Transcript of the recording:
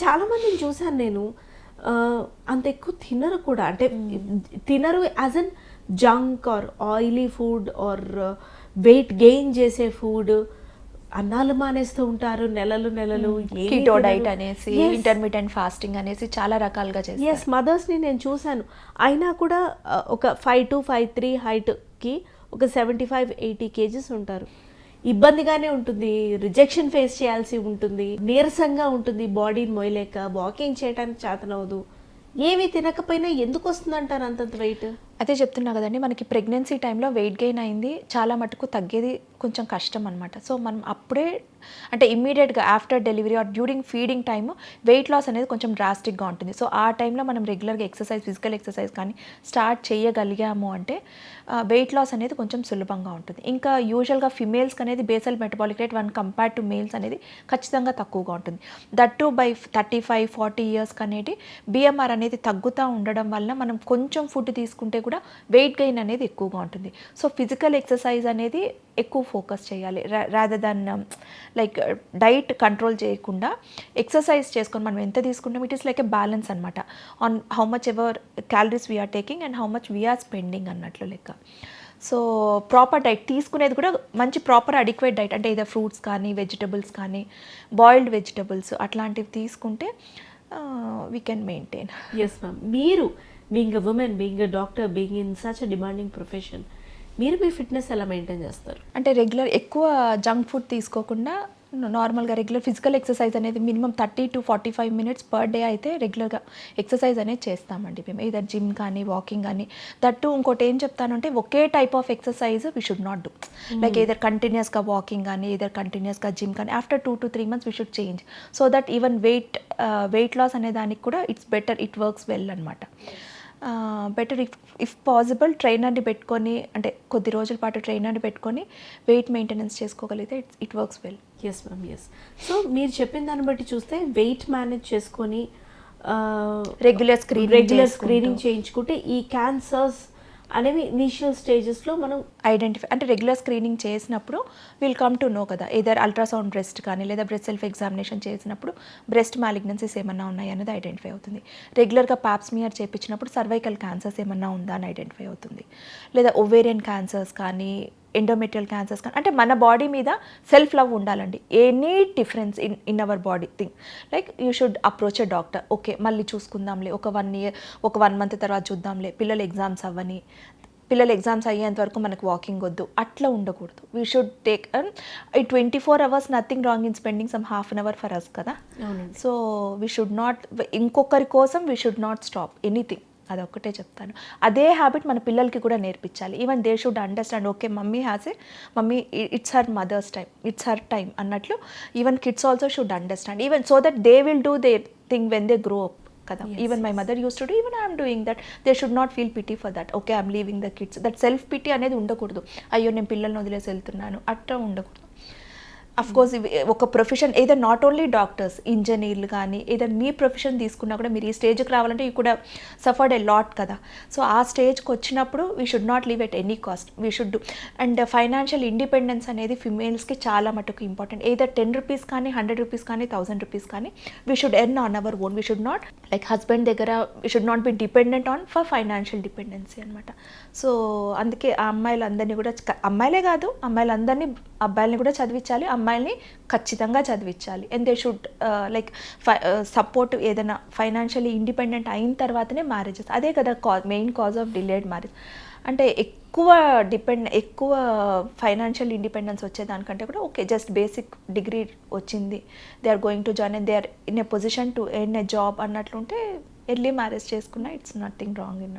చాలా మందిని చూసాను నేను, అంత ఎక్కువ తినరు కూడా, అంటే తినరు as an junk or oily food or weight gain చేసే ఫుడ్, అన్నాలు మానేస్తూ ఉంటారు నెలలు నెలలు. కీటో డైట్ అనేసి, ఇంటర్మీడియట్ ఫాస్టింగ్ అనేసి చాలా రకాలుగా చేస్తారు. ఎస్, మదర్స్ని నేను చూశాను. అయినా కూడా ఒక 5'2", 5'3" హైట్కి ఒక 75-80 kgs ఉంటారు. ఇబ్బందిగానే ఉంటుంది, రిజెక్షన్ ఫేస్ చేయాల్సి ఉంటుంది, నీరసంగా ఉంటుంది, బాడీని మోయలేక వాకింగ్ చేయడానికి చేతనవదు. ఏమీ తినకపోయినా ఎందుకు వస్తుందంటారు అంతంత వెయిట్? అదే చెప్తున్నా కదండి, మనకి ప్రెగ్నెన్సీ టైంలో వెయిట్ గెయిన్ అయింది చాలా మటుకు తగ్గేది కొంచెం కష్టం అనమాట. సో మనం అప్పుడే అంటే ఇమ్మీడియట్గా after delivery or during feeding time weight loss అనేది కొంచెం డ్రాస్టిక్గా ఉంటుంది. సో ఆ టైంలో మనం రెగ్యులర్గా ఎక్సర్సైజ్, ఫిజికల్ ఎక్సర్సైజ్ కానీ స్టార్ట్ చేయగలిగాము అంటే వెయిట్ లాస్ అనేది కొంచెం సులభంగా ఉంటుంది. ఇంకా యూజువల్గా ఫిమేల్స్కి అనేది basal metabolic rate compared to males అనేది ఖచ్చితంగా తక్కువగా ఉంటుంది. దట్ టు బై 35-40 ఇయర్స్కి అనేది బిఎంఆర్ అనేది తగ్గుతూ ఉండడం వల్ల మనం కొంచెం ఫుడ్ తీసుకుంటే కూడా వెయిట్ గెయిన్ అనేది ఎక్కువగా ఉంటుంది. సో ఫిజికల్ ఎక్సర్సైజ్ అనేది ఎక్కువ ఫోకస్ చేయాలి, rather than like diet control చేయకుండా ఎక్సర్సైజ్ చేసుకొని మనం ఎంత తీసుకుంటాం, it is like a balance అనమాట on how much ever calories we are taking and how much we are spending అన్నట్లు లెక్క. సో ప్రాపర్ డైట్ తీసుకునేది కూడా మంచి ప్రాపర్ అడిక్వేట్ డైట్, అంటే ఇదే ఫ్రూట్స్ కానీ వెజిటబుల్స్ కానీ బాయిల్డ్ వెజిటబుల్స్ అట్లాంటివి తీసుకుంటే we can maintain. Yes ma'am, మీరు being a woman, being a doctor, being in such a demanding profession, మీరు మీ ఫిట్నెస్ ఎలా మెయింటైన్ చేస్తారు? అంటే రెగ్యులర్ ఎక్కువ జంక్ ఫుడ్ తీసుకోకుండా నార్మల్గా రెగ్యులర్ ఫిజికల్ ఎక్సర్సైజ్ అనేది minimum 30 to 45 minutes per day అయితే రెగ్యులర్గా ఎక్సర్సైజ్ అనేది చేస్తామండి మేము, ఇదర్ జిమ్ కానీ వాకింగ్ కానీ. దట్టు ఇంకోటి ఏం చెప్తానంటే ఒకే type of exercise we should not do, like either కంటిన్యూస్గా వాకింగ్ కానీ ఇదర్ కంటిన్యూస్గా జిమ్ కానీ. After 2 to 3 months we should change, so that even weight loss అనే దానికి కూడా it's better, it works well అనమాట. బెటర్ ఇఫ్ పాసిబుల్ ట్రైనర్ని పెట్టుకొని, అంటే కొద్ది రోజుల పాటు ట్రైనర్ని పెట్టుకొని వెయిట్ మెయింటెనెన్స్ చేసుకోగలిగితే it works well. Yes ma'am, yes. So మీరు చెప్పిన దాన్ని బట్టి చూస్తే వెయిట్ మేనేజ్ చేసుకొని రెగ్యులర్ స్క్రీనింగ్ చేయించుకుంటే ఈ క్యాన్సర్స్ అనేవి ఇనీషియల్ స్టేజెస్లో మనం ఐడెంటిఫై, అంటే రెగ్యులర్ స్క్రీనింగ్ చేసినప్పుడు విల్ కమ్ టు నో కదా, ఏదర్ అల్ట్రాసౌండ్ బ్రెస్ట్ కానీ లేదా బ్రెస్ట్ సెల్ఫ్ ఎగ్జామినేషన్ చేసినప్పుడు బ్రెస్ట్ మ్యాలిగ్నెన్సీస్ ఏమన్నా ఉన్నాయి అనేది ఐడెంటిఫై అవుతుంది. రెగ్యులర్గా పాప్స్మియర్ చేయించినప్పుడు సర్వైకల్ క్యాన్సర్స్ ఏమన్నా ఉందా అని ఐడెంటిఫై అవుతుంది. లేదా ఓవేరియన్ క్యాన్సర్స్ కానీ ఎండోమెట్రియల్ క్యాన్సర్స్ కానీ, అంటే మన బాడీ మీద సెల్ఫ్ లవ్ ఉండాలండి. Any difference in our body thing, like you should approach a doctor. Okay మళ్ళీ చూసుకుందాంలే, ఒక 1 month తర్వాత చూద్దాంలే, పిల్లల ఎగ్జామ్స్ అయ్యేంత వరకు మనకు వాకింగ్ వద్దు, అట్లా ఉండకూడదు. We should take 24 hours nothing wrong in spending some ½ an hour for us కదా. సో వీ షుడ్ నాట్, ఇంకొకరి కోసం we should not stop anything, అదొక్కటే చెప్తాను. అదే హ్యాబిట్ మన పిల్లలకి కూడా నేర్పించాలి. Even they should understand, okay mummy it's her mother's time, it's her time అన్నట్లు even kids also should understand, even so that they will do their thing when they grow up కదా. Even my mother use to do, even I'm doing that. They should not feel pity for that, okay I'm leaving the kids. That self pity అనేది ఉండకూడదు, అయ్యో నేను పిల్లల్ని వదిలేసి వెళ్తున్నాను అట్లా ఉండకూడదు. అఫ్ కోర్స్ ఒక ప్రొఫెషన్, ఏదో నాట్ ఓన్లీ డాక్టర్స్, ఇంజనీర్లు కానీ ఏదైనా మీ ప్రొఫెషన్ తీసుకున్నా కూడా మీరు ఈ స్టేజ్కి రావాలంటే యూ కూడా సఫర్డ్ ఎ లాట్ కదా. సో ఆ స్టేజ్కి వచ్చినప్పుడు we should not leave at any cost, we should do. And financial independence అనేది ఫిమేల్స్కి చాలా మటుకు ఇంపార్టెంట్. ఏదో 10 rupees కానీ 100 rupees కానీ 1000 rupees కానీ we should earn on our own. We should not like husband దగ్గర, we should not be dependent on for financial dependency అనమాట. So అందుకే ఆ అమ్మాయిలందరినీ కూడా, అమ్మాయిలే కాదు అమ్మాయిలందరినీ, అబ్బాయిలని కూడా చదివించాలి, అమ్మాయిల్ని ఖచ్చితంగా చదివించాలి. And they should like support, ఏదైనా ఫైనాన్షియల్లీ ఇండిపెండెంట్ అయిన తర్వాతనే మ్యారేజెస్. అదే కదా main cause of delayed marriage. అంటే ఎక్కువ ఫైనాన్షియల్ ఇండిపెండెన్స్ వచ్చేదానికంటే కూడా ఓకే జస్ట్ బేసిక్ డిగ్రీ వచ్చింది, they are going to join and they are in a position to earn a job అన్నట్లుంటే ఎర్లీ మ్యారేజ్ చేసుకున్నా ఇట్స్ నథింగ్ రాంగ్ ఇన్